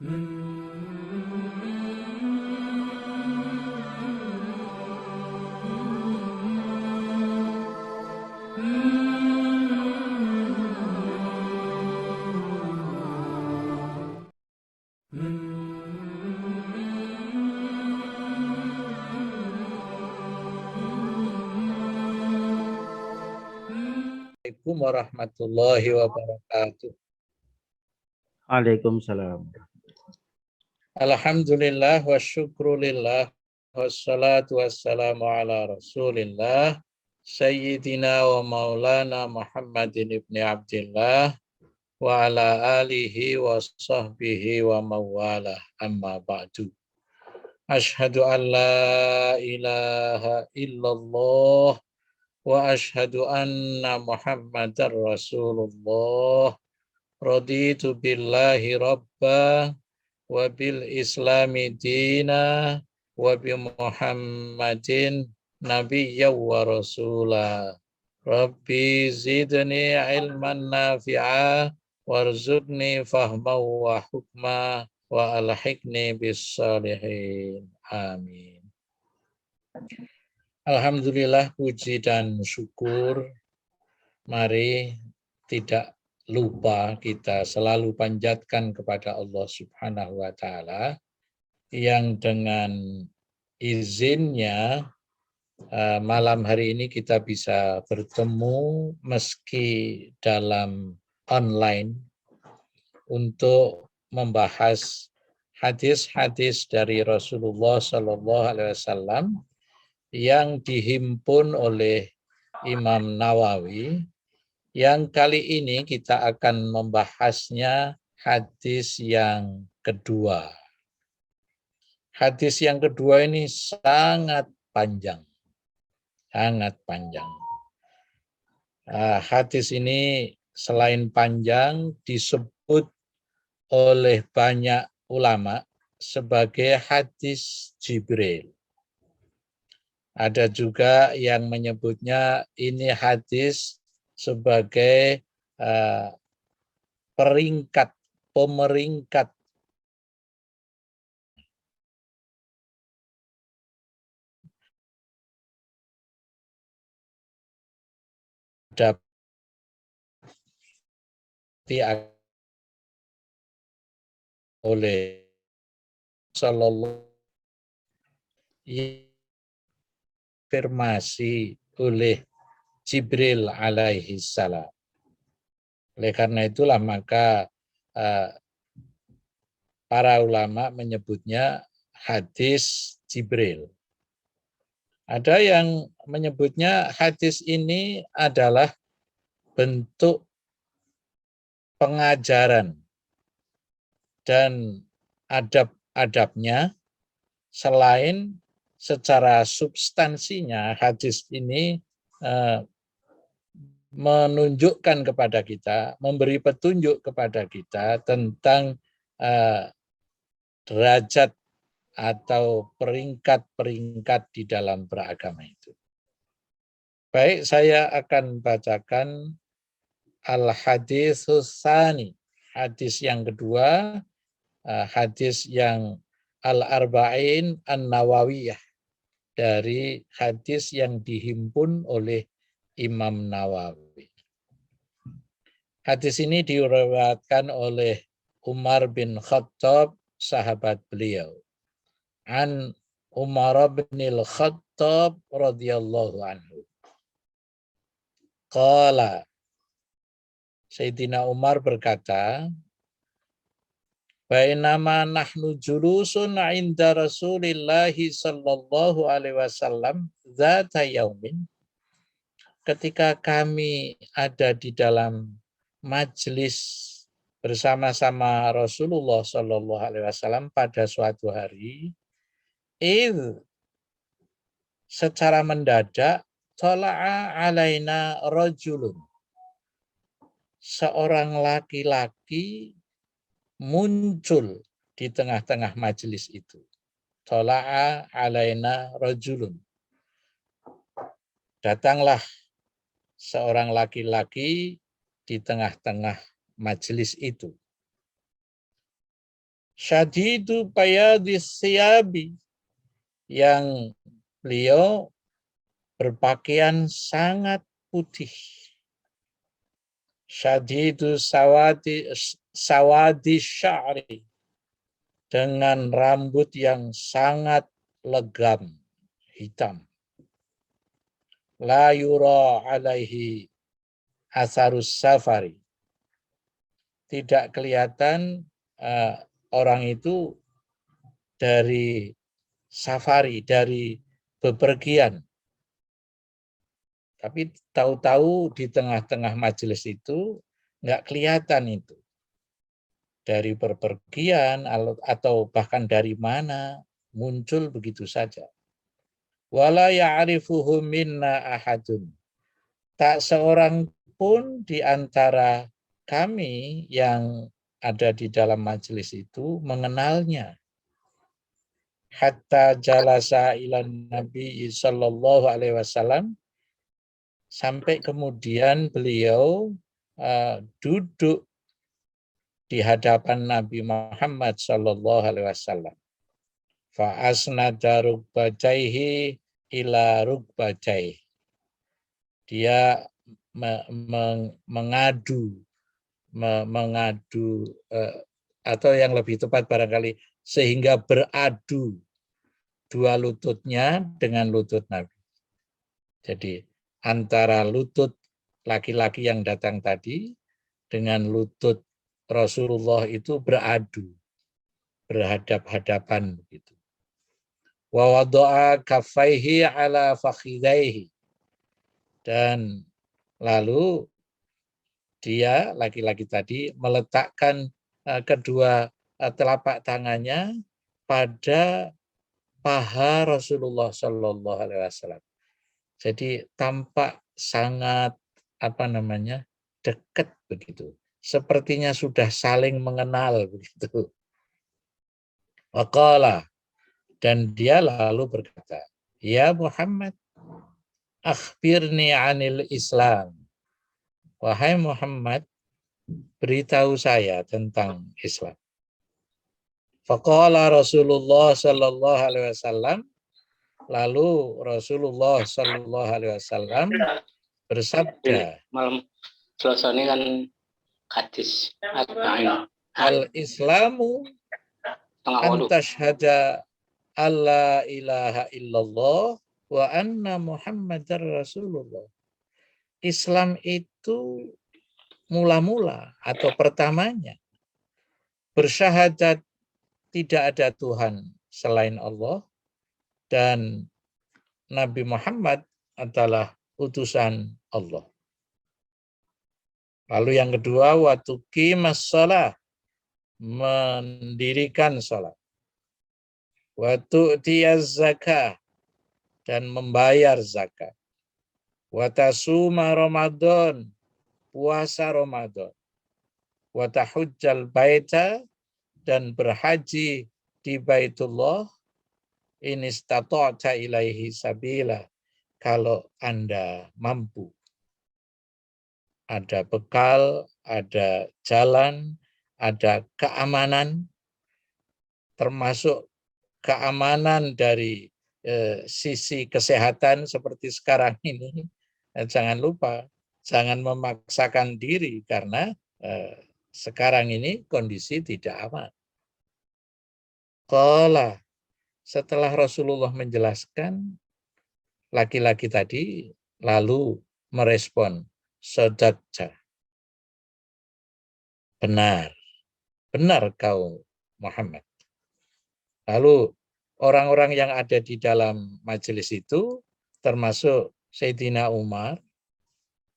Assalamualaikum warahmatullahi wabarakatuh. Waalaikumsalam. Alhamdulillah wa syukrulillah wassalatu wassalamu ala rasulillah Sayyidina wa maulana Muhammadin ibni Abdillah wa ala alihi wa sahbihi wa mawala amma ba'du. Ashhadu an la ilaha illallah wa ashhadu anna Muhammadar Rasulullah. Raditu billahi rabba wa bil islami dina wa bi Muhammadin nabiyya wa rasula. Rabbi zidni ilman nafi'a warzuqni fahma wa hukma wa alhiqni bis salihin. Amin. Alhamdulillah, puji dan syukur. Mari tidak lupa kita selalu panjatkan kepada Allah Subhanahu wa taala yang dengan izinnya malam hari ini kita bisa bertemu meski dalam online untuk membahas hadis-hadis dari Rasulullah Shallallahu Alaihi Wasallam yang dihimpun oleh Imam Nawawi. Yang kali ini kita akan membahasnya hadis yang kedua. Hadis yang kedua ini sangat panjang. Sangat panjang. Hadis ini selain panjang disebut oleh banyak ulama sebagai hadis Jibril. Ada juga yang menyebutnya ini hadis sebagai pemeringkat oleh Sallallahu afirmasi oleh Jibril alaihi salam. Oleh karena itulah maka para ulama menyebutnya hadis Jibril. Ada yang menyebutnya hadis ini adalah bentuk pengajaran dan adab-adabnya, selain secara substansinya hadis ini menunjukkan kepada kita, memberi petunjuk kepada kita tentang derajat atau peringkat-peringkat di dalam beragama itu. Baik, saya akan bacakan al-haditsus tsani, hadis yang kedua, hadis yang al-arba'in an-nawawiyah, dari hadis yang dihimpun oleh Imam Nawawi. Hadis ini diriwayatkan oleh Umar bin Khattab, sahabat beliau. An Umar bin Khattab radhiyallahu anhu. Qala, Sayyidina Umar berkata, bainama nahnu julusun 'inda Rasulillah sallallahu alaihi wasallam dzata yaumin, ketika kami ada di dalam majelis bersama-sama Rasulullah sallallahu alaihi wasallam pada suatu hari, secara mendadak tala'a alaina rajulun, seorang laki-laki muncul di tengah-tengah majelis itu. Tala'a alaina rajulun, datanglah seorang laki-laki di tengah-tengah majelis itu. syadidu bayadis siyabi, yang beliau berpakaian sangat putih. Syadidu sawadi sya'ri, dengan rambut yang sangat legam, hitam. La yura alaihi asarus safari, tidak kelihatan orang itu dari safari, dari bepergian. Tapi tahu-tahu di tengah-tengah majelis itu nggak kelihatan itu. Dari bepergian atau bahkan dari mana muncul begitu saja. Wala ya'rifuhu minna ahadun. Tak seorang pun di antara kami yang ada di dalam majelis itu mengenalnya. Hatta jalasa ilan Nabi sallallahu alaihi wasallam, sampai kemudian beliau duduk di hadapan Nabi Muhammad sallallahu alaihi wasallam. Fa asnada rukbajaihi ila rukbajaihi. Dia mengadu atau yang lebih tepat barangkali sehingga beradu dua lututnya dengan lutut Nabi. Jadi antara lutut laki-laki yang datang tadi dengan lutut Rasulullah itu beradu, berhadap-hadapan begitu. Wa wada'a kaffaihi ala fakhidaihi, dan lalu dia laki-laki tadi meletakkan kedua telapak tangannya pada paha Rasulullah Shallallahu Alaihi Wasallam. Jadi tampak sangat dekat begitu. Sepertinya sudah saling mengenal begitu. Waqala, dan dia lalu berkata, ya Muhammad, akhbirni anil Islam. Wahai Muhammad, beritahu saya tentang Islam. Faqala Rasulullah sallallahu alaihi wasallam, lalu Rasulullah sallallahu alaihi wasallam bersabda, malam Selasa ini kan hadis al-Islamu an tashhada alla ilaha illallah wa anna Muhammadar Rasulullah. Islam itu mula-mula atau pertamanya bersyahadat tidak ada Tuhan selain Allah dan Nabi Muhammad adalah utusan Allah. Lalu yang kedua, wa tuqimas shalah, mendirikan salat. Wa tu'tiyaz zakah, dan membayar zakat. Wa tasuma Ramadan, puasa Ramadan. Wa tahujjal baita, dan berhaji di Baitullah, in istata'ta ilaihi sabila, kalau Anda mampu. Ada bekal, ada jalan, ada keamanan, termasuk keamanan dari sisi kesehatan seperti sekarang ini. Jangan lupa, jangan memaksakan diri karena sekarang ini kondisi tidak aman. Qala, setelah Rasulullah menjelaskan, laki-laki tadi lalu merespon, sadaqta, benar kau Muhammad. Lalu orang-orang yang ada di dalam majelis itu, termasuk Sayyidina Umar,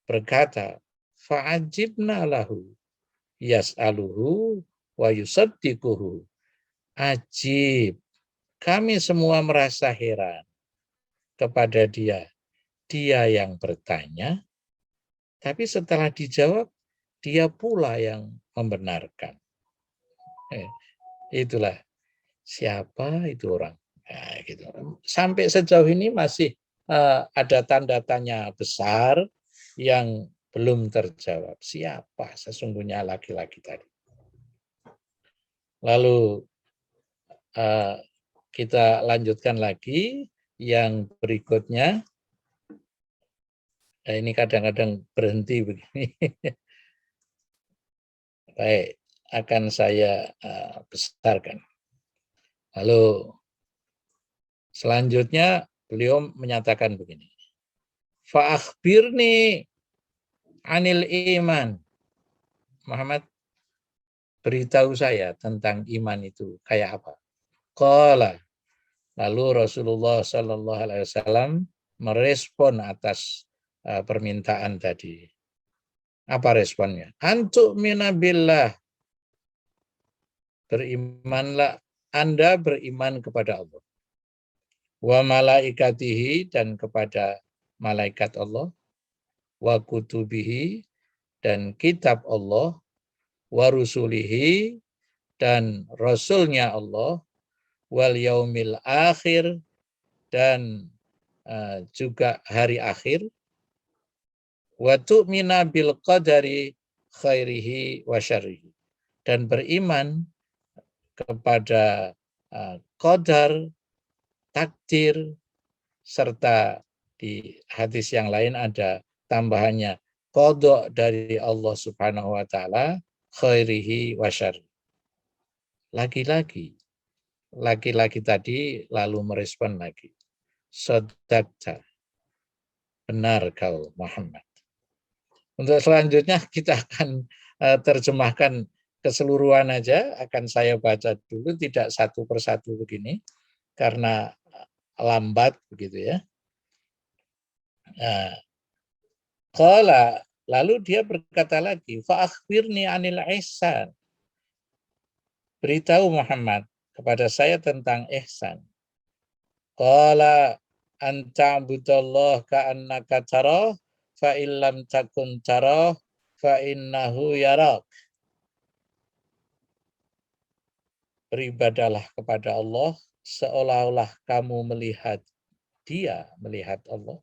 berkata, fa'ajibna lahu yas'aluhu wa yusaddiquhu. Ajib, kami semua merasa heran kepada dia. Dia yang bertanya, tapi setelah dijawab, dia pula yang membenarkan. Itulah siapa itu orang. Nah, gitu. Sampai sejauh ini masih ada tanda tanya besar yang belum terjawab. Siapa sesungguhnya laki-laki tadi? Lalu kita lanjutkan lagi yang berikutnya. Nah, ini kadang-kadang berhenti begini. Baik, akan saya besarkan. Lalu selanjutnya beliau menyatakan begini. Fa'akhbirni anil iman. Muhammad, beritahu saya tentang iman itu kayak apa. Qala. Lalu Rasulullah Shallallahu Alaihi Wasallam merespon atas permintaan tadi. Apa responnya? Antuk minabillah. Berimanlah, Anda beriman kepada Allah. Wa malaikatihi, dan kepada malaikat Allah. Wa kutubihi, dan kitab Allah. Wa rusulihi, dan rasulnya Allah. Wal yaumil akhir, dan juga hari akhir. Wa tu'mina bil qadari khairihi wa syarrihi, dan beriman kepada qadar, takdir, serta di hadis yang lain ada tambahannya qada dari Allah Subhanahu wa taala khairihi wa syarrihi. Laki-laki tadi lalu merespon lagi. Sadaqta, benar kau Muhammad. Untuk selanjutnya kita akan terjemahkan keseluruhan aja, akan saya baca dulu tidak satu persatu begini karena lambat begitu ya. Nah, qala, lalu dia berkata lagi, fa akhbirni anil ihsan. Beritahu Muhammad kepada saya tentang ihsan. Qala anta'budallah ka'annaka tarah fa illam takun tarah fa innahu yarak. Beribadalah kepada Allah seolah-olah kamu melihat Dia, melihat Allah.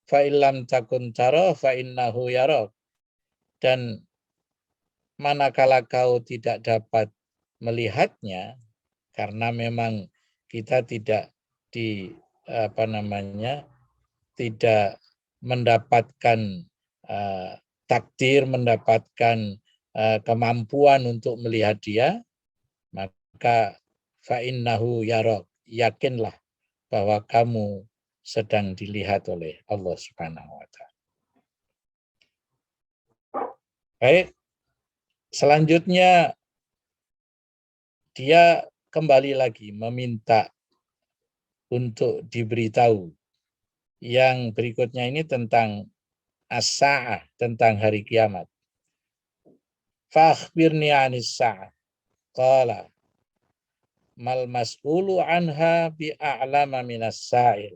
Fa illam takun tarah fa innahu yarak. Dan manakala kau tidak dapat melihatnya karena memang kita tidak tidak mendapatkan takdir, mendapatkan kemampuan untuk melihat Dia, maka fa'innahu yarok, yakinlah bahwa kamu sedang dilihat oleh Allah Subhanahu wa taala. Baik, selanjutnya dia kembali lagi meminta untuk diberitahu. Yang berikutnya ini tentang as-sa'ah, tentang hari kiamat. Fakhbirni anis sa'ah. Qala mal mas'ulu anha bi'a'lama minas sa'il.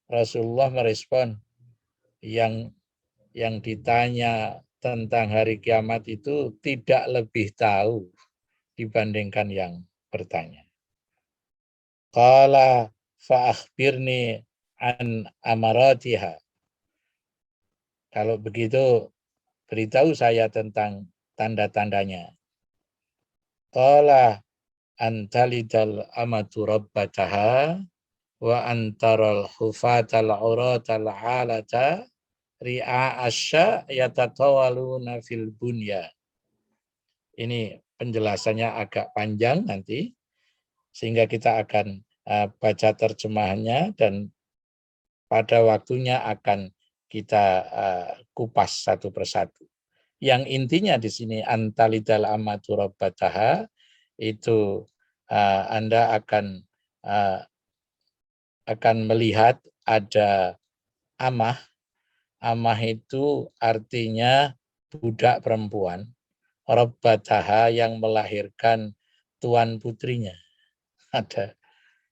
Rasulullah merespon, yang ditanya tentang hari kiamat itu tidak lebih tahu dibandingkan yang bertanya. Qala fa'akhbirni an amaratiha. Kalau begitu beritahu saya tentang tanda-tandanya. Qala antalidal amatu rabbataha wa antaral hufatal uratal alata ri'a asya yatatawaluna fil bunya. Ini penjelasannya agak panjang nanti, sehingga kita akan baca terjemahannya dan pada waktunya akan kita kupas satu persatu. Yang intinya di sini antalidal amatu rabbataha, itu Anda akan melihat ada amah. Amah itu artinya budak perempuan. Rabbataha, yang melahirkan tuan putrinya.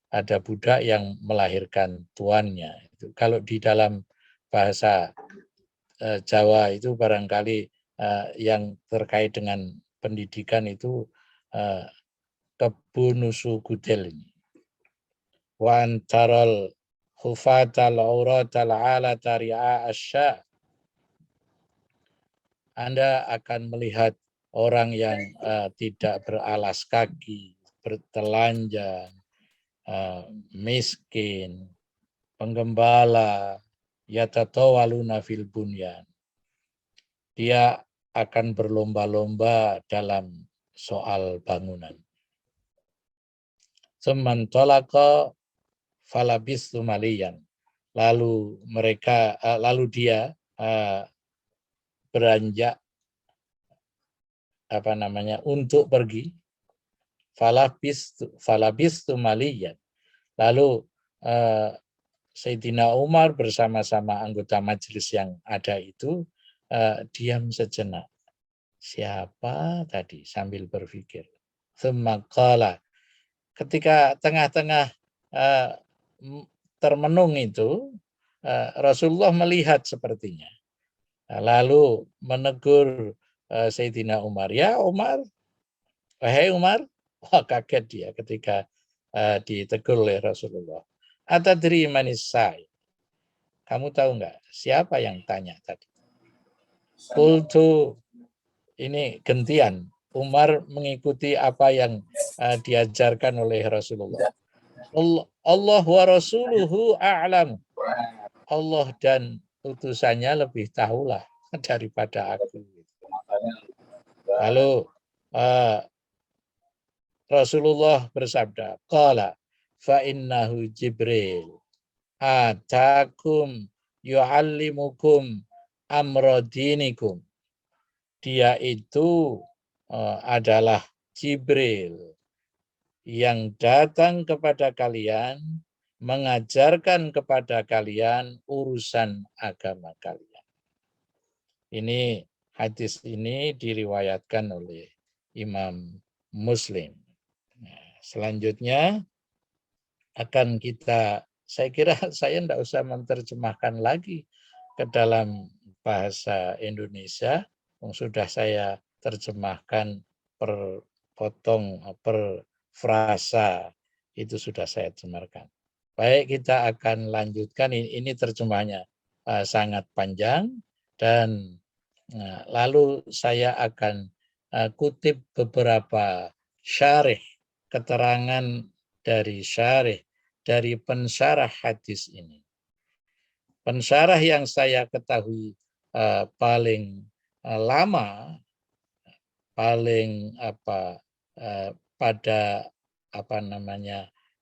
Ada budak yang melahirkan tuannya. Itu kalau di dalam bahasa Jawa itu barangkali yang terkait dengan pendidikan itu kebunusu gudel ini. Wa antaral hufatal auratal alata ri'a asya. Anda akan melihat orang yang tidak beralas kaki, bertelanjang, miskin, penggembala, yatatawaluna fil bunyan. Dia akan berlomba-lomba dalam soal bangunan. Semantolaka falabistu maliyan. Lalu dia beranjak untuk pergi. Falabistu maliyan. Lalu Sayyidina Umar bersama-sama anggota majelis yang ada itu diam sejenak. Siapa tadi? Sambil berpikir. Semaqala. Ketika tengah-tengah termenung itu, Rasulullah melihat sepertinya. Lalu menegur Sayyidina Umar. Ya Umar, wahai Umar. Wah, kaget dia ketika ditegur oleh Rasulullah. Atadri manisai. Kamu tahu nggak siapa yang tanya tadi? Qultu, ini gentian. Umar mengikuti apa yang diajarkan oleh Rasulullah. Allah wa rasuluhu a'lam. Allah dan utusannya lebih tahulah daripada aku. Lalu Rasulullah bersabda, qala fa innahu Jibril atakum yu'allimukum amra dinikum. Dia itu adalah Jibril yang datang kepada kalian, mengajarkan kepada kalian urusan agama kalian. Ini hadis ini diriwayatkan oleh Imam Muslim. Nah, selanjutnya akan saya kira saya tidak usah menerjemahkan lagi ke dalam bahasa Indonesia, sudah saya terjemahkan per potong, per frasa, itu sudah saya terjemahkan. Baik, kita akan lanjutkan. Ini terjemahnya sangat panjang, dan lalu saya akan kutip beberapa syarih, keterangan dari syarih, dari pensyarah hadis ini. Pensyarah yang saya ketahui paling lama, paling pada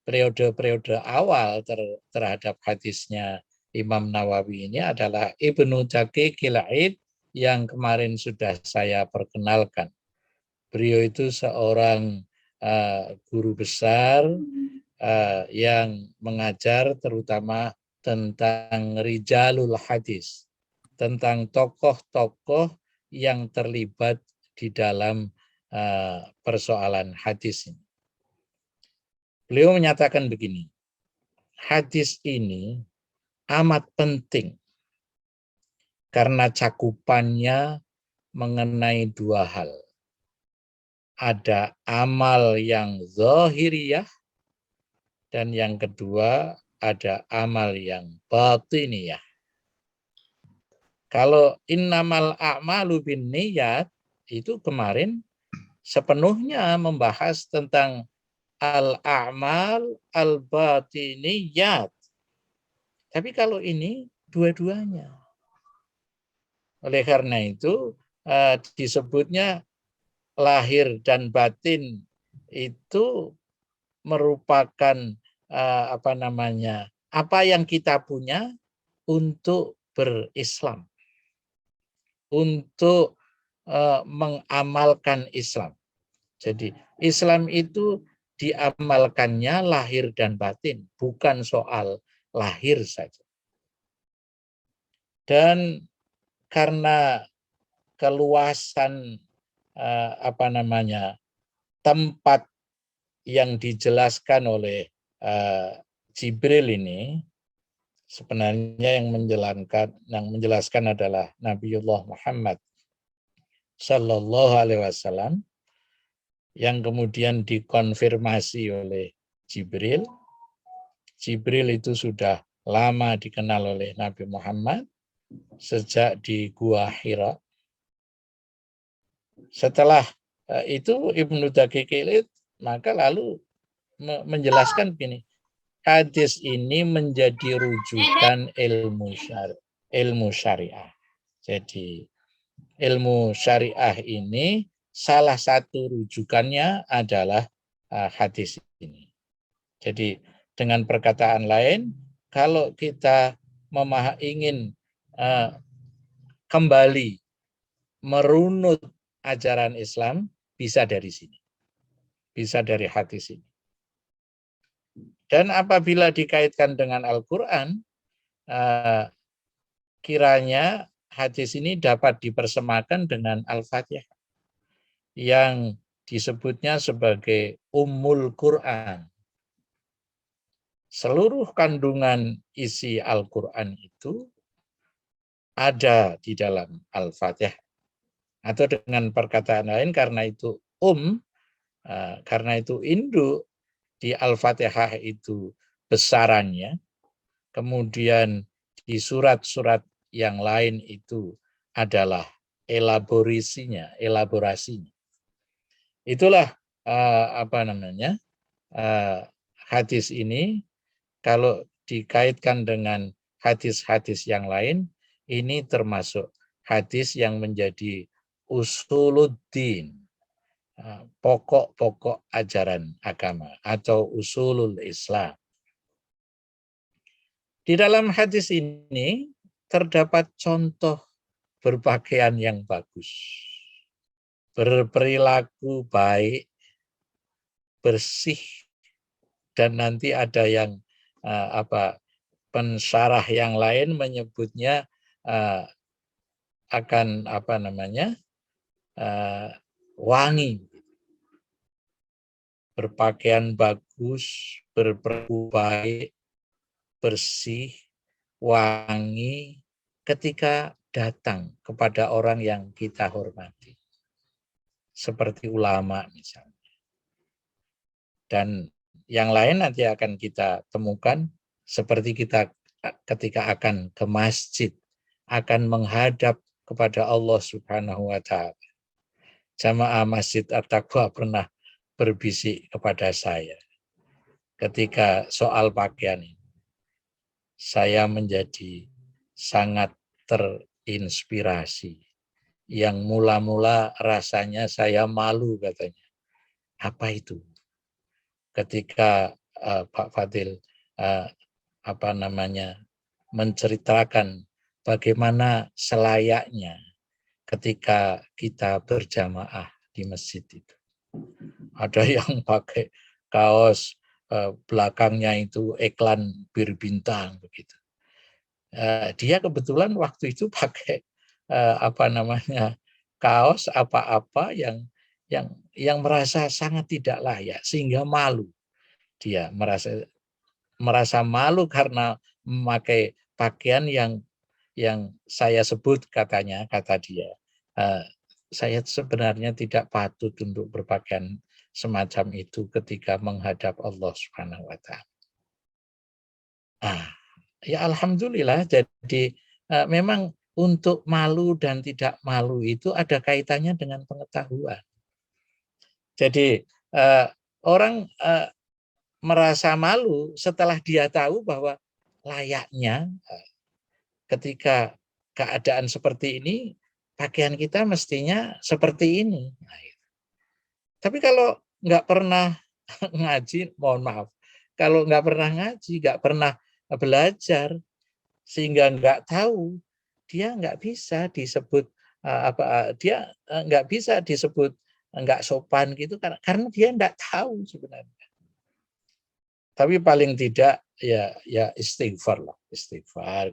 periode-periode awal terhadap hadisnya Imam Nawawi ini adalah Ibnu Daqiqil Aid yang kemarin sudah saya perkenalkan. Beliau itu seorang guru besar yang mengajar terutama tentang rijalul hadis, tentang tokoh-tokoh yang terlibat di dalam persoalan hadis ini. Beliau menyatakan begini, hadis ini amat penting karena cakupannya mengenai dua hal. Ada amal yang zahiriyah, dan yang kedua ada amal yang batiniyah. Kalau innamal a'malu binniyat itu kemarin sepenuhnya membahas tentang al-a'mal al-batiniyat. Tapi kalau ini dua-duanya. Oleh karena itu disebutnya lahir dan batin itu merupakan apa yang kita punya untuk berislam, untuk mengamalkan Islam. Jadi Islam itu diamalkannya lahir dan batin, bukan soal lahir saja. Dan karena keluasan tempat yang dijelaskan oleh Jibril ini, sebenarnya yang menjelaskan adalah Nabiullah Muhammad Sallallahu Alaihi Wasallam, yang kemudian dikonfirmasi oleh Jibril. Jibril itu sudah lama dikenal oleh Nabi Muhammad sejak di Gua Hira. Setelah itu Ibnu Daqiqil Aid maka lalu menjelaskan begini, hadis ini menjadi rujukan ilmu syariah. Jadi ilmu syariah ini salah satu rujukannya adalah hadis ini. Jadi dengan perkataan lain, kalau kita ingin kembali merunut ajaran Islam, bisa dari sini. Bisa dari hadis ini. Dan apabila dikaitkan dengan Al-Quran, kiranya hadis ini dapat dipersemakan dengan Al-Fatihah yang disebutnya sebagai Ummul Quran. Seluruh kandungan isi Al-Quran itu ada di dalam Al-Fatihah. Atau dengan perkataan lain, karena itu karena itu induk, di Al-Fatihah itu besarannya, kemudian di surat-surat yang lain itu adalah elaborasinya. Itulah hadis ini kalau dikaitkan dengan hadis-hadis yang lain, ini termasuk hadis yang menjadi usuluddin, pokok-pokok ajaran agama atau usulul Islam. Di dalam hadis ini terdapat contoh berpakaian yang bagus, berperilaku baik, bersih, dan nanti ada yang pensyarah yang lain menyebutnya akan wangi, berpakaian bagus, berperilaku baik, bersih, wangi ketika datang kepada orang yang kita hormati, seperti ulama misalnya. Dan yang lain nanti akan kita temukan seperti kita ketika akan ke masjid, akan menghadap kepada Allah Subhanahu wa Ta'ala. Jamaah Masjid At-Taqwa pernah berbisik kepada saya ketika soal pakaian ini. Saya menjadi sangat terinspirasi. Yang mula-mula rasanya saya malu, katanya. Apa itu? Ketika Pak Fadil menceritakan bagaimana selayaknya ketika kita berjamaah di masjid itu. Ada yang pakai kaos belakangnya itu iklan bir bintang begitu. Dia kebetulan waktu itu pakai kaos apa-apa yang merasa sangat tidak layak sehingga malu. Dia merasa malu karena memakai pakaian yang saya sebut, kata dia, saya sebenarnya tidak patut untuk berpakaian semacam itu ketika menghadap Allah Subhanahu wa Ta'ala. Ya alhamdulillah, jadi memang untuk malu dan tidak malu itu ada kaitannya dengan pengetahuan. Jadi orang merasa malu setelah dia tahu bahwa layaknya ketika keadaan seperti ini, pakaian kita mestinya seperti ini. Tapi kalau nggak pernah ngaji, mohon maaf, kalau nggak pernah ngaji, nggak pernah belajar, sehingga nggak tahu, dia nggak bisa disebut dia nggak bisa disebut nggak sopan gitu, karena dia nggak tahu sebenarnya. Tapi paling tidak ya istighfar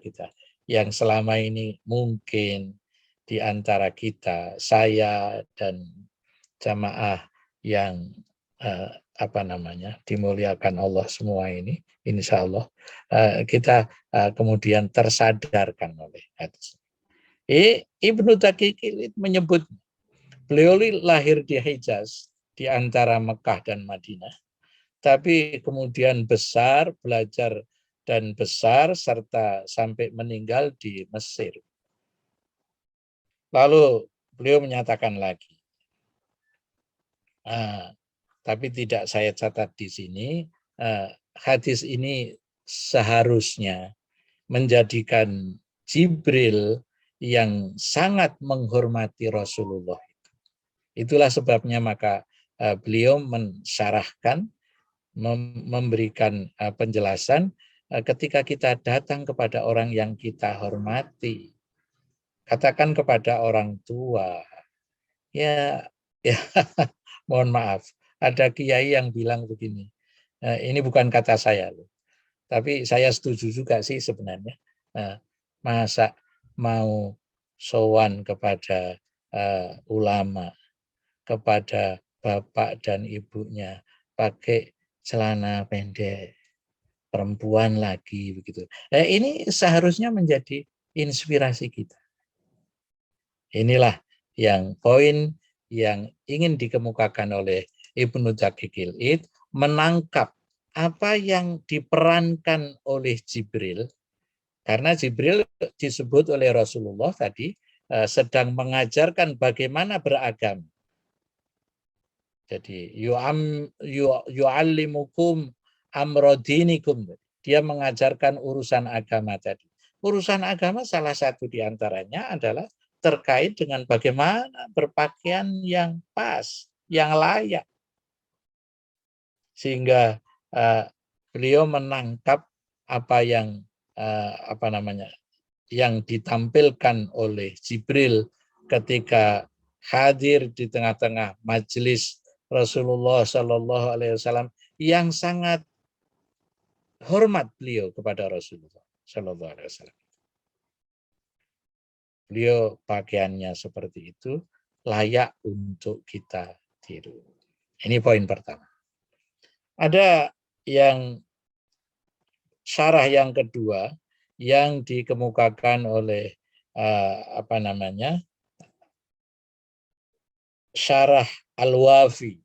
kita yang selama ini mungkin di antara kita, saya dan jamaah yang dimuliakan Allah semua ini, insya Allah kita kemudian tersadarkan oleh hadis. Ibnu Daqiq menyebut, beliau lahir di Hijaz di antara Mekah dan Madinah, tapi kemudian belajar dan besar serta sampai meninggal di Mesir. Lalu beliau menyatakan lagi, tapi tidak saya catat di sini. Hadis ini seharusnya menjadikan Jibril yang sangat menghormati Rasulullah. Itulah sebabnya maka beliau mensyarahkan, memberikan penjelasan ketika kita datang kepada orang yang kita hormati. Katakan kepada orang tua, ya mohon maaf, ada kiai yang bilang begini, ini bukan kata saya loh, tapi saya setuju juga sih sebenarnya. Masa mau sowan kepada ulama, kepada bapak dan ibunya pakai celana pendek, perempuan lagi begitu. Ini seharusnya menjadi inspirasi kita. Inilah yang poin yang ingin dikemukakan oleh Ibnu Daqiqil Id, menangkap apa yang diperankan oleh Jibril, karena Jibril disebut oleh Rasulullah tadi sedang mengajarkan bagaimana beragama. Jadi yu'allimukum amrodinikum, dia mengajarkan urusan agama tadi. Urusan agama salah satu diantaranya adalah terkait dengan bagaimana berpakaian yang pas, yang layak. Sehingga beliau menangkap apa yang yang ditampilkan oleh Jibril ketika hadir di tengah-tengah majelis Rasulullah Shallallahu Alaihi Wasallam yang sangat hormat beliau kepada Rasulullah Shallallahu Alaihi Wasallam. Beliau pakaiannya seperti itu, layak untuk kita tiru. Ini poin pertama. Ada yang syarah yang kedua yang dikemukakan oleh syarah Al-Wafi.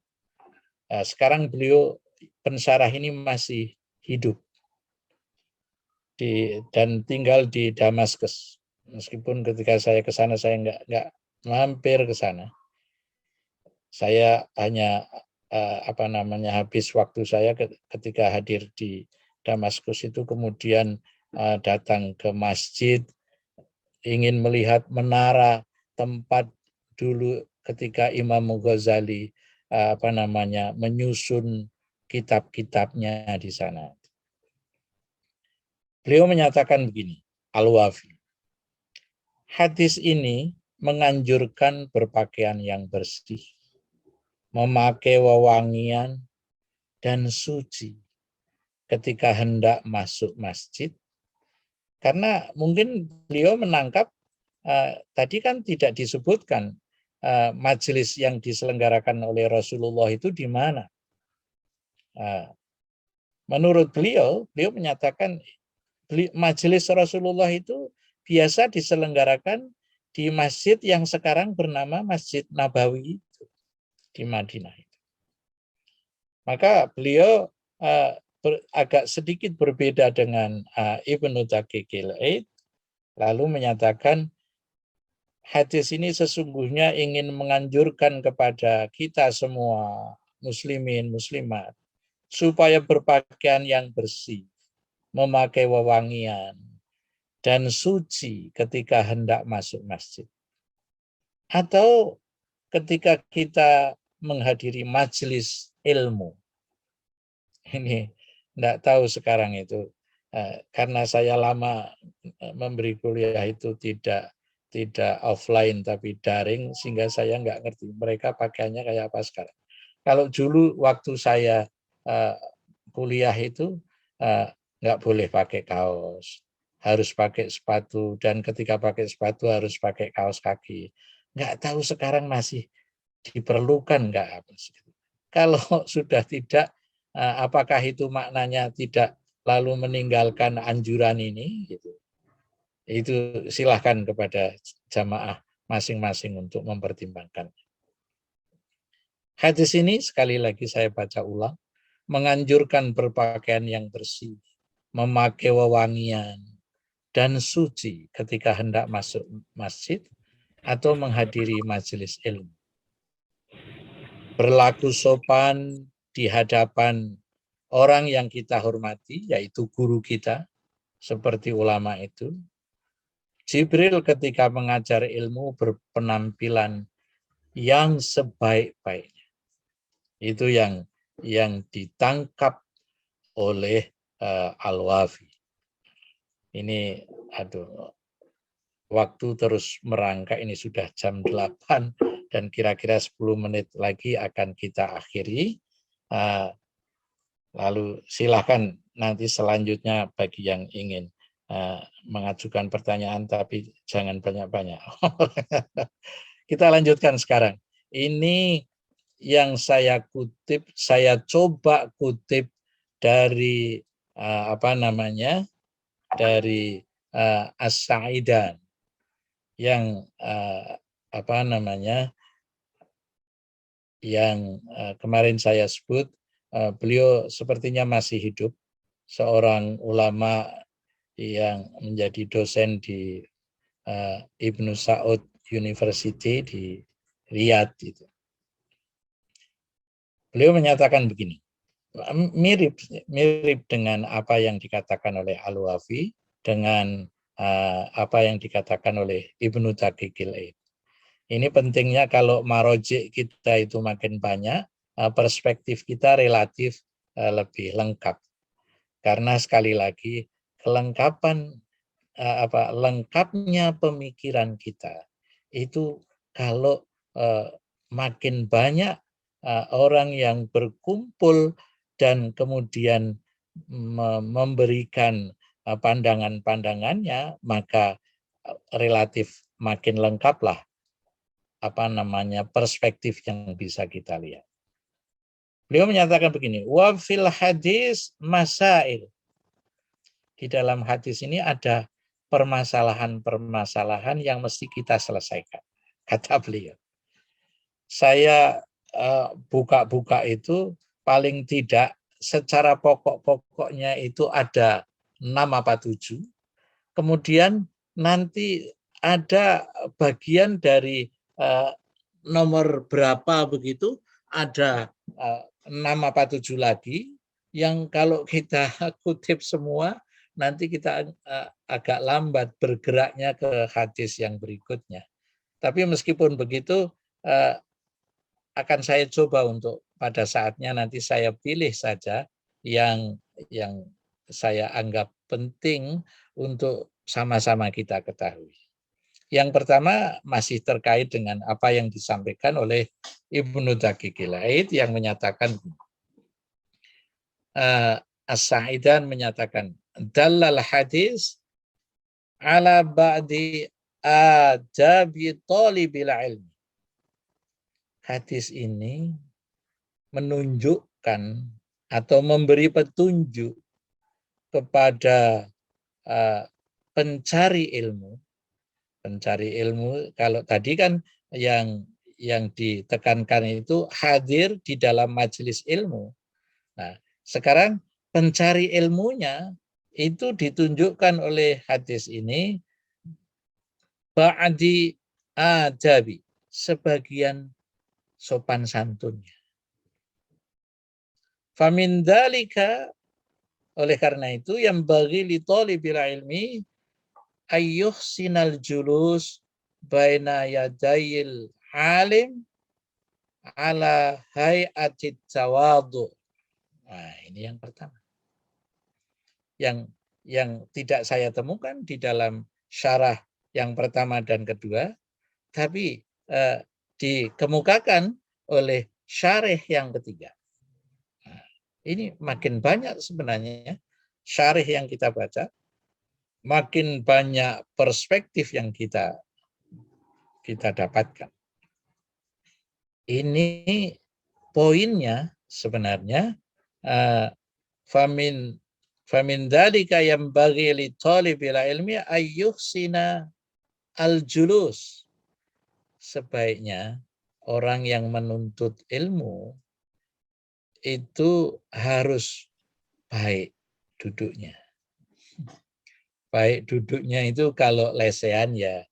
Sekarang beliau pensyarah ini masih hidup dan tinggal di Damaskus. Meskipun ketika saya ke sana saya nggak mampir ke sana. Saya hanya habis waktu saya ketika hadir di Damaskus itu, kemudian datang ke masjid, ingin melihat menara tempat dulu ketika Imam Ghazali menyusun kitab-kitabnya di sana. Beliau menyatakan begini, Al-Wafi, hadis ini menganjurkan berpakaian yang bersih, memakai wewangian dan suci ketika hendak masuk masjid. Karena mungkin beliau menangkap tadi kan tidak disebutkan majelis yang diselenggarakan oleh Rasulullah itu di mana. Menurut beliau menyatakan majelis Rasulullah itu biasa diselenggarakan di masjid yang sekarang bernama Masjid Nabawi itu, di Madinah itu. Maka beliau agak sedikit berbeda dengan Ibnu Daqiqil Id, lalu menyatakan hadis ini sesungguhnya ingin menganjurkan kepada kita semua muslimin muslimat supaya berpakaian yang bersih, memakai wewangian dan suci ketika hendak masuk masjid. Atau ketika kita menghadiri majelis ilmu. Ini tidak tahu sekarang itu, karena saya lama memberi kuliah itu tidak offline tapi daring, sehingga saya nggak ngerti mereka pakaiannya kayak apa sekarang. Kalau dulu waktu saya kuliah itu nggak boleh pakai kaos, harus pakai sepatu, dan ketika pakai sepatu harus pakai kaos kaki. Nggak tahu sekarang masih diperlukan nggak apa sih. Kalau sudah tidak, apakah itu maknanya tidak lalu meninggalkan anjuran ini? Gitu. Itu silahkan kepada jamaah masing-masing untuk mempertimbangkan. Hadis ini sekali lagi saya baca ulang, menganjurkan berpakaian yang bersih, memakai wewangian, dan suci ketika hendak masuk masjid atau menghadiri majelis ilmu. Berlaku sopan di hadapan orang yang kita hormati, yaitu guru kita, seperti ulama itu. Jibril ketika mengajar ilmu berpenampilan yang sebaik-baiknya. Itu yang ditangkap oleh Al-Wafi. Ini waktu terus merangkak, ini sudah jam 8 dan kira-kira 10 menit lagi akan kita akhiri. Lalu silakan nanti selanjutnya bagi yang ingin mengajukan pertanyaan, tapi jangan banyak-banyak. Kita lanjutkan sekarang. Ini yang saya kutip, saya coba kutip dari dari As-Sa'idan yang yang kemarin saya sebut. Beliau sepertinya masih hidup, seorang ulama yang menjadi dosen di Ibnu Saud University di Riyadh itu. Beliau menyatakan begini, mirip dengan apa yang dikatakan oleh Al-Wafi, dengan apa yang dikatakan oleh Ibnu Daqiqil Aid. Ini pentingnya kalau marojik kita itu makin banyak, perspektif kita relatif lebih lengkap. Karena sekali lagi lengkapnya pemikiran kita itu kalau makin banyak orang yang berkumpul dan kemudian memberikan pandangan-pandangannya, maka relatif makin lengkaplah perspektif yang bisa kita lihat. Beliau menyatakan begini, wa fil hadis masail. Di dalam hadis ini ada permasalahan-permasalahan yang mesti kita selesaikan, kata beliau. Saya buka-buka itu paling tidak secara pokok-pokoknya itu ada 6 apa 7. Kemudian nanti ada bagian dari nomor berapa begitu, ada 6 apa 7 lagi yang kalau kita kutip semua nanti kita agak lambat bergeraknya ke hadis yang berikutnya. Tapi meskipun begitu akan saya coba untuk pada saatnya nanti saya pilih saja yang saya anggap penting untuk sama-sama kita ketahui. Yang pertama masih terkait dengan apa yang disampaikan oleh Ibnu Daqiqil Aid yang menyatakan As-Sa'idan menyatakan dalal hadis ala ba'di adabi talibil ilmi. Hadis ini menunjukkan atau memberi petunjuk kepada pencari ilmu. Pencari ilmu, kalau tadi kan yang ditekankan itu hadir di dalam majelis ilmu. Nah, sekarang pencari ilmunya itu ditunjukkan oleh hadis ini ba'di adabi, sebagian sopan santunnya. Famin dalika, oleh karena itu yang bagi li thalibil ilmi ayyuhsinal julus baina yadayil alim ala hayatit tawadu. Nah, ini yang pertama. Yang tidak saya temukan di dalam syarah yang pertama dan kedua, tapi dikemukakan oleh syarih yang ketiga. Nah, ini makin banyak sebenarnya syarih yang kita baca, makin banyak perspektif yang kita dapatkan. Ini poinnya sebenarnya famin dzalika yang bagi li thalibil ilmi ayyuhsina al-julus. Sebaiknya orang yang menuntut ilmu itu harus baik duduknya. Baik duduknya itu kalau lesehan ya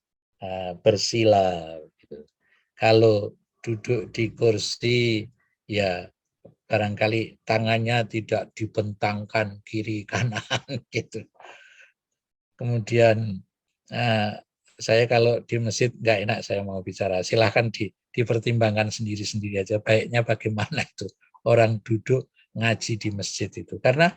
bersila. Gitu. Kalau duduk di kursi ya barangkali tangannya tidak dibentangkan kiri kanan gitu. Kemudian saya kalau di masjid nggak enak saya mau bicara, silahkan dipertimbangkan sendiri-sendiri aja baiknya bagaimana itu orang duduk ngaji di masjid itu. Karena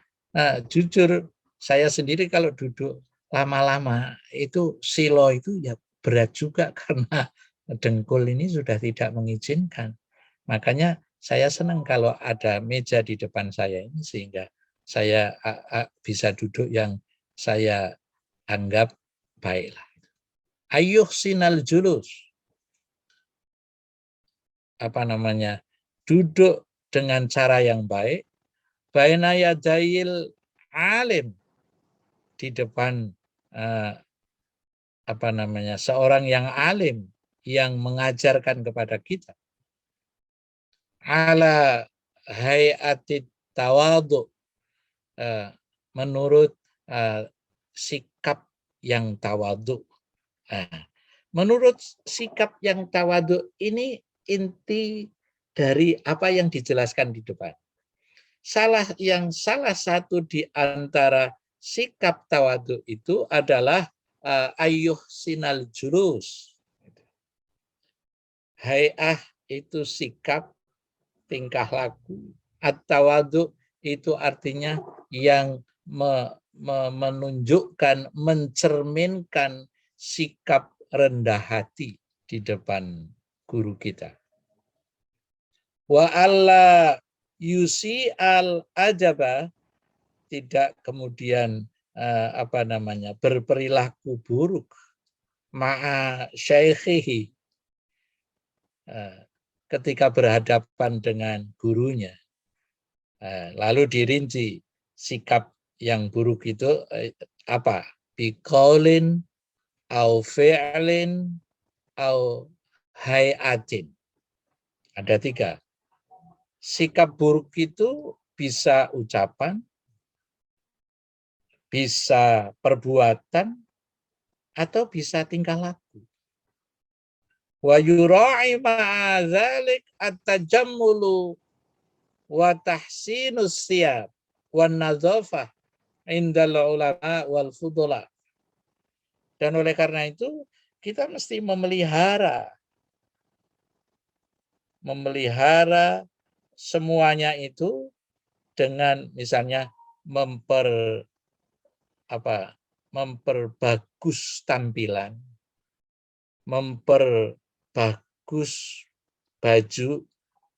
jujur saya sendiri kalau duduk lama-lama itu silo itu ya berat juga karena dengkul ini sudah tidak mengizinkan. Makanya saya senang kalau ada meja di depan saya ini sehingga saya bisa duduk yang saya anggap baiklah. Ayuh sinal julus. Apa namanya? Duduk dengan cara yang baik. Baina yadayil alim. Di depan apa namanya? Seorang yang alim yang mengajarkan kepada kita. Ala hayatid tawadu. Menurut sikap yang tawadu. Menurut sikap yang tawadu ini inti dari apa yang dijelaskan di depan. Salah satu di antara sikap tawadu itu adalah ayyuh sinal julus. Hay'ah itu sikap, tingkah laku. At-tawadu itu artinya yang menunjukkan, mencerminkan sikap rendah hati di depan guru kita. Wa alla yusi al ajaba, tidak kemudian apa namanya berperilaku buruk ma'a syaikhihi, ketika berhadapan dengan gurunya. Lalu dirinci sikap yang buruk itu apa? Biqaulin au fi'lin au hayatin. Ada 3. Sikap buruk itu bisa ucapan, bisa perbuatan, atau bisa tingkah laku. Wa yura'i ma'a dzalik at-tajammulu wa tahsinus siyab wan nadzafah indal ulama wal fudula. Dan oleh karena itu kita mesti memelihara semuanya itu dengan misalnya memperbagus tampilan, memperbagus baju,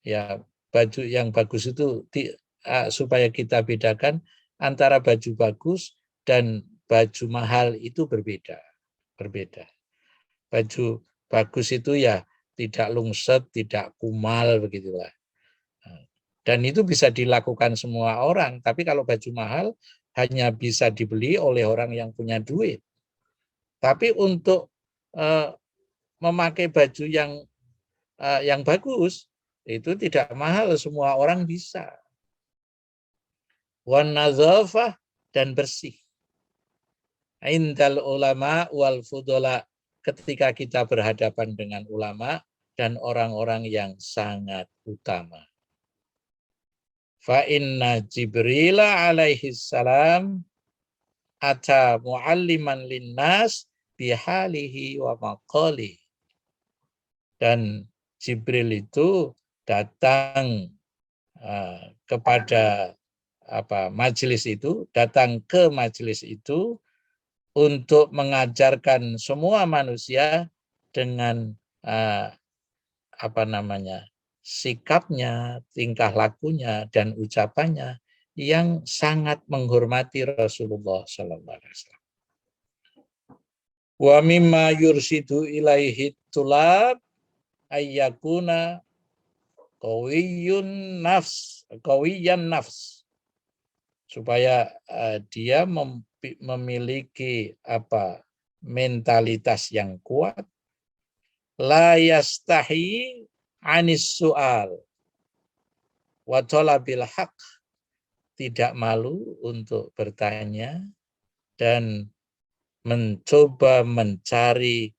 ya baju yang bagus itu supaya kita bedakan antara baju bagus dan baju mahal itu berbeda. Baju bagus itu ya tidak lungset, tidak kumal begitulah. Dan itu bisa dilakukan semua orang, tapi kalau baju mahal hanya bisa dibeli oleh orang yang punya duit. Tapi untuk memakai baju yang bagus itu tidak mahal, semua orang bisa. Wan nadzafah, dan bersih. Indal ulama wal fudula, ketika kita berhadapan dengan ulama dan orang-orang yang sangat utama. Fa inna Jibril alaihi salam ata mualliman linnas bihalihi wa maqali. Dan Jibril itu datang kepada majelis itu, datang ke majelis itu untuk mengajarkan semua manusia dengan sikapnya, tingkah lakunya, dan ucapannya yang sangat menghormati Rasulullah SAW. Wa mimma yursidu ilaihi tulab ayyakuna qawiyyan nafs, supaya dia memiliki mentalitas yang kuat, la yastahi anis su'al wa talabil haq, tidak malu untuk bertanya dan mencoba mencari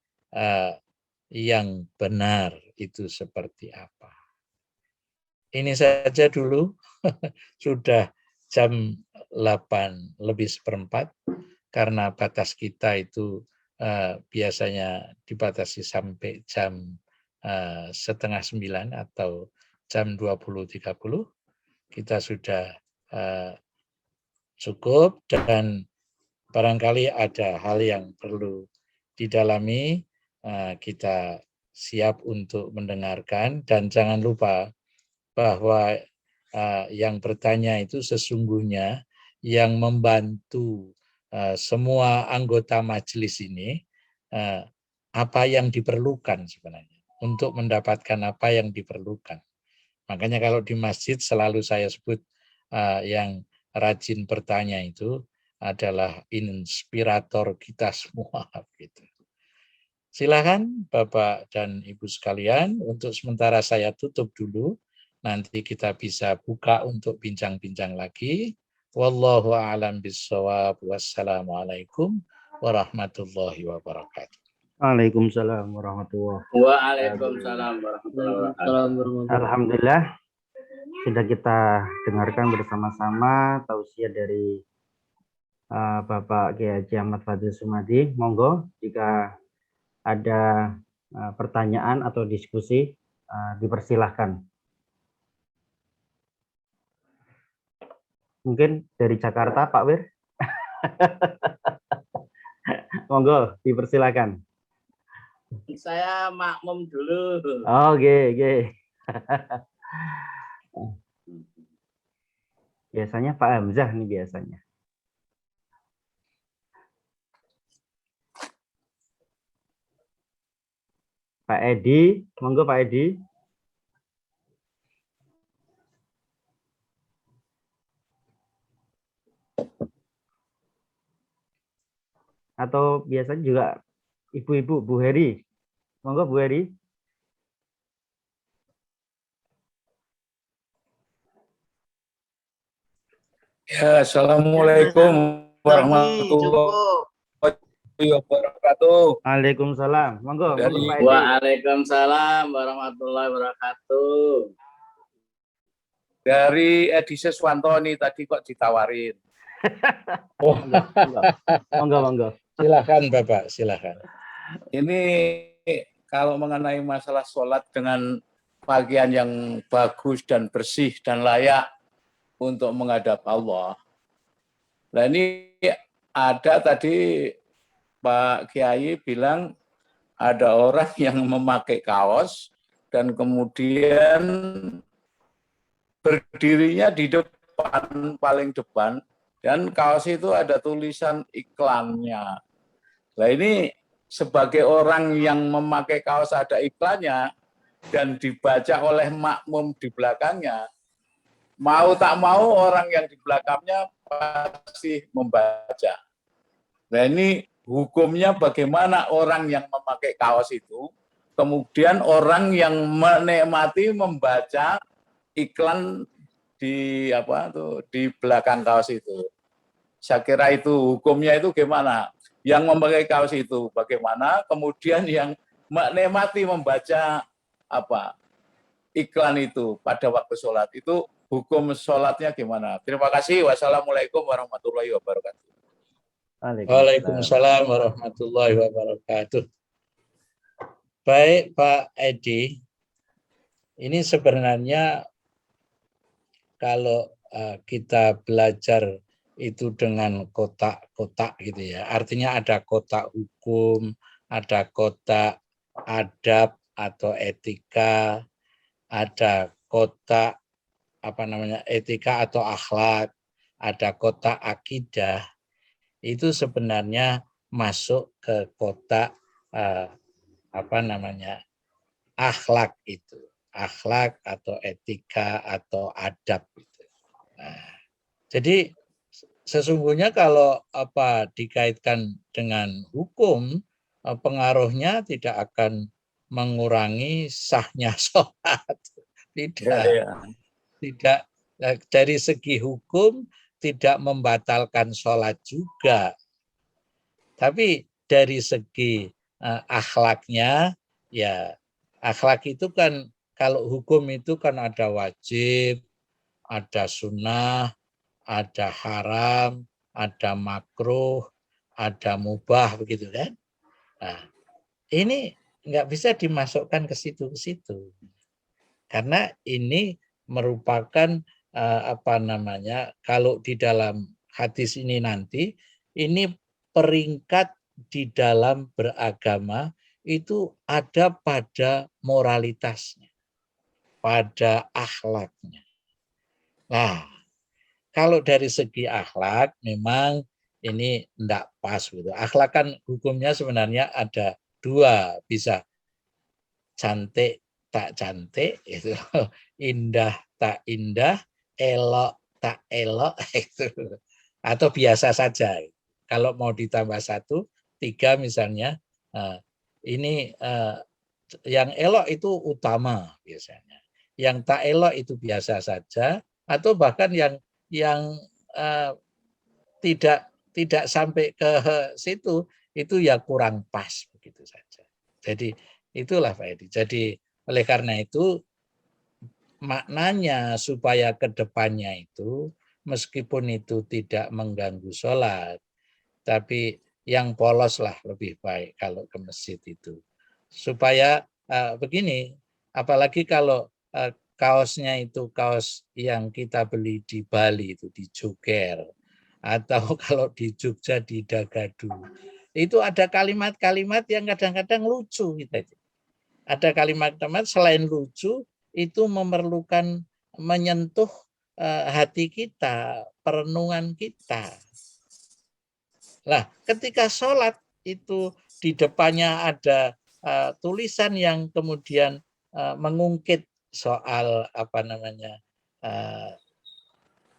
yang benar itu seperti apa. ini saja dulu. Sudah jam 8 lebih seperempat, karena batas kita itu biasanya dibatasi sampai jam setengah 9 atau jam 20.30. Kita sudah cukup, dan barangkali ada hal yang perlu didalami, kita siap untuk mendengarkan. Dan jangan lupa bahwa yang bertanya itu sesungguhnya yang membantu semua anggota majelis ini, apa yang diperlukan sebenarnya untuk mendapatkan apa yang diperlukan. Makanya kalau di masjid selalu saya sebut yang rajin bertanya itu adalah inspirator kita semua gitu. Silakan Bapak dan Ibu sekalian, untuk sementara saya tutup dulu. Nanti kita bisa buka untuk bincang-bincang lagi. Wallahu a'lam bishawab. Wassalamualaikum warahmatullahi wabarakatuh. Waalaikumsalam warahmatullahi Waalaikumsalam warahmatullahi wabarakatuh. Alhamdulillah, sudah kita dengarkan bersama-sama tausiah dari Bapak Kiai Haji Ahmad Fadil Sumadi. Monggo jika ada pertanyaan atau diskusi, dipersilahkan. Mungkin dari Jakarta, Pak Wir. Monggo, dipersilahkan. Saya makmum dulu. Oke. Biasanya Pak Hamzah nih biasanya. Pak Edi, monggo Pak Edi. Atau biasanya juga ibu-ibu, Bu Heri. Monggo Bu Heri. Ya, assalamualaikum warahmatullahi wabarakatuh. Waalaikumsalam. Monggo, Dari Pak Edi. Waalaikumsalam warahmatullahi wabarakatuh. Dari Edi Seswanto nih, tadi kok ditawarin. Monggo. Silakan Bapak, silakan. Ini kalau mengenai masalah sholat dengan pakaian yang bagus dan bersih dan layak untuk menghadap Allah. Nah ini ada tadi Pak Kiai bilang ada orang yang memakai kaos dan kemudian berdirinya di depan, paling depan, dan kaos itu ada tulisan iklannya. Nah ini sebagai orang yang memakai kaos ada iklannya dan dibaca oleh makmum di belakangnya, mau tak mau orang yang di belakangnya pasti membaca. Nah ini hukumnya bagaimana orang yang memakai kaos itu, kemudian orang yang menikmati membaca iklan di di belakang kaos itu. Saya kira itu hukumnya itu gimana? Yang memakai kaos itu bagaimana? Kemudian yang menikmati membaca iklan itu pada waktu sholat itu hukum sholatnya gimana? Terima kasih. Wassalamualaikum warahmatullahi wabarakatuh. Waalaikumsalam warahmatullahi wabarakatuh. Baik Pak Edi, ini sebenarnya kalau kita belajar itu dengan kotak-kotak gitu ya. Artinya ada kotak hukum, ada kotak adab atau etika, ada kotak etika atau akhlak, ada kotak akidah. Itu sebenarnya masuk ke kotak akhlak itu. Akhlak atau etika atau adab gitu. Nah, jadi sesungguhnya kalau dikaitkan dengan hukum, pengaruhnya tidak akan mengurangi sahnya sholat. Tidak dari segi hukum tidak membatalkan sholat juga. Tapi dari segi akhlaknya, ya akhlak itu kan kalau hukum itu kan ada wajib, ada sunnah, ada haram, ada makruh, ada mubah, begitu kan? Nah, ini nggak bisa dimasukkan ke situ, karena ini merupakan kalau di dalam hadis ini nanti, ini peringkat di dalam beragama itu ada pada moralitasnya, pada akhlaknya. Nah, kalau dari segi akhlak memang ini tidak pas gitu. Akhlak kan hukumnya sebenarnya ada dua, bisa cantik tak cantik itu, indah tak indah, elok tak elok itu, atau biasa saja. Kalau mau ditambah 1, 3 misalnya, ini yang elok itu utama biasanya, yang tak elok itu biasa saja, atau bahkan yang tidak sampai ke situ, itu ya kurang pas begitu saja. Jadi itulah Pak Edi. Jadi oleh karena itu maknanya supaya ke depannya itu meskipun itu tidak mengganggu sholat, tapi yang polos lah lebih baik kalau ke masjid itu. Supaya begini, apalagi kalau kaosnya itu kaos yang kita beli di Bali itu di Joger, atau kalau di Jogja di Dagadu, itu ada kalimat-kalimat yang kadang-kadang lucu gitu. Ada kalimat-kalimat selain lucu itu memerlukan menyentuh hati kita, perenungan kita. Nah, ketika sholat itu di depannya ada tulisan yang kemudian mengungkit soal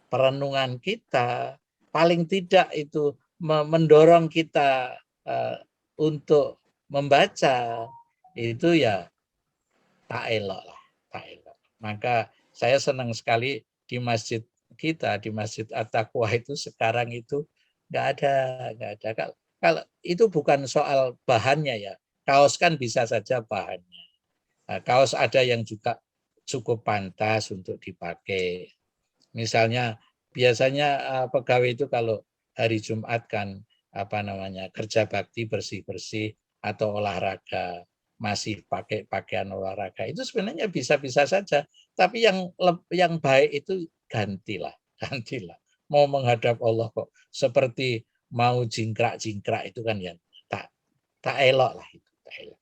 perenungan kita, paling tidak itu mendorong kita untuk membaca, itu ya tak elok lah, tak elok. Maka saya senang sekali di masjid kita, di Masjid At-Taqwa itu sekarang itu nggak ada. Kalau itu bukan soal bahannya ya, kaos kan bisa saja bahannya. Nah, kaos ada yang juga cukup pantas untuk dipakai. Misalnya biasanya pegawai itu kalau hari Jumat kan kerja bakti bersih-bersih atau olahraga, masih pakai pakaian olahraga, itu sebenarnya bisa-bisa saja, tapi yang baik itu gantilah. Mau menghadap Allah kok seperti mau jingkrak-jingkrak, itu kan ya tak elok lah itu, tak elok.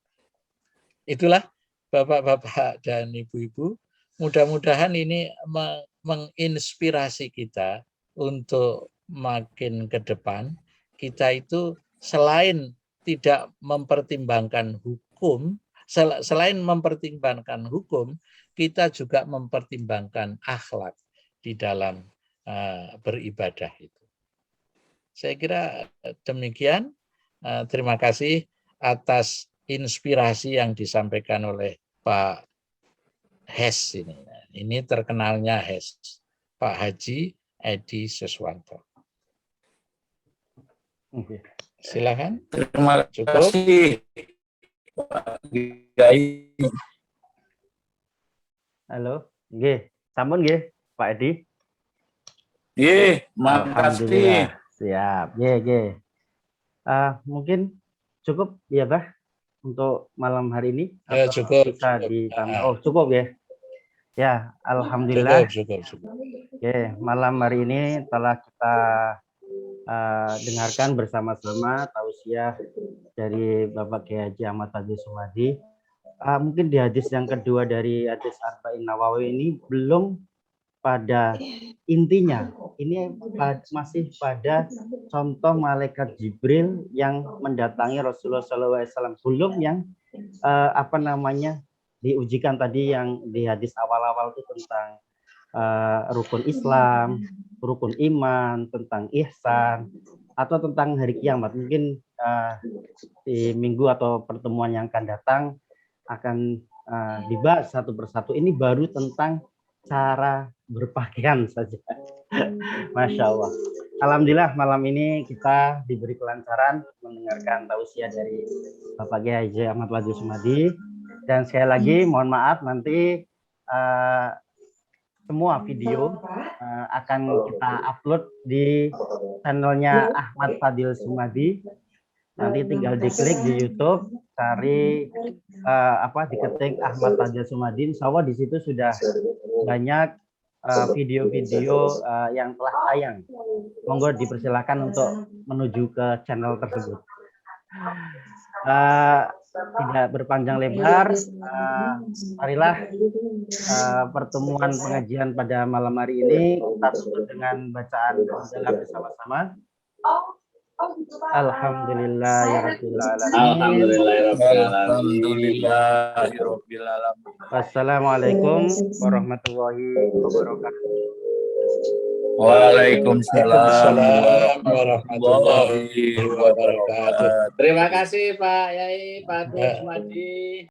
Itulah Bapak-bapak dan Ibu-ibu, mudah-mudahan ini menginspirasi kita untuk makin ke depan kita itu selain tidak mempertimbangkan hukum, selain mempertimbangkan hukum, kita juga mempertimbangkan akhlak di dalam beribadah itu. Saya kira demikian. Terima kasih atas inspirasi yang disampaikan oleh Pak Hes ini. Ini terkenalnya Hes, Pak Haji Edi Suswanto. Silakan. Terima Cukup. kasih Pak Kiai. Halo, nggih, sampun nggih, Pak Edi. Nggih, makasih. Siap. Nggih. Mungkin cukup ya, Bah, untuk malam hari ini. Ya, cukup. Bisa ditambah. Oh, cukup ya. Ya, alhamdulillah. Cukup. Oke, malam hari ini telah kita dengarkan bersama-sama tausiah dari Bapak Kiai Haji Ahmad Fadli Sumadi. Mungkin di hadis yang kedua dari hadis Arba'in Nawawi ini belum pada intinya, ini masih pada contoh malaikat Jibril yang mendatangi Rasulullah SAW, belum yang diujikan tadi yang di hadis awal-awal itu tentang rukun Islam, rukun iman, tentang ihsan, atau tentang hari kiamat. Mungkin di minggu atau pertemuan yang akan datang akan dibahas satu persatu. Ini baru tentang cara berpakaian saja. Masya Allah. Alhamdulillah malam ini kita diberi kelancaran mendengarkan tausiah dari Bapak Kiai Haji Ahmad Fadli Sumadi. Dan sekali lagi mohon maaf nanti semua video akan kita upload di channelnya Ahmad Fadil Sumadi. Nanti tinggal diklik di YouTube, cari diketik Ahmad Fadil Sumadi. Insya Allah di situ sudah banyak video-video yang telah tayang. Monggo dipersilakan untuk menuju ke channel tersebut. Tidak berpanjang lebar, marilah pertemuan pengajian pada malam hari ini kita tutup dengan bacaan hamdalah bersama-sama. Alhamdulillahirabbil alamin. Wassalamualaikum warahmatullahi wabarakatuh. Waalaikumsalam warahmatullahi wabarakatuh. Terima kasih Pak Yai, Pak Sumadi.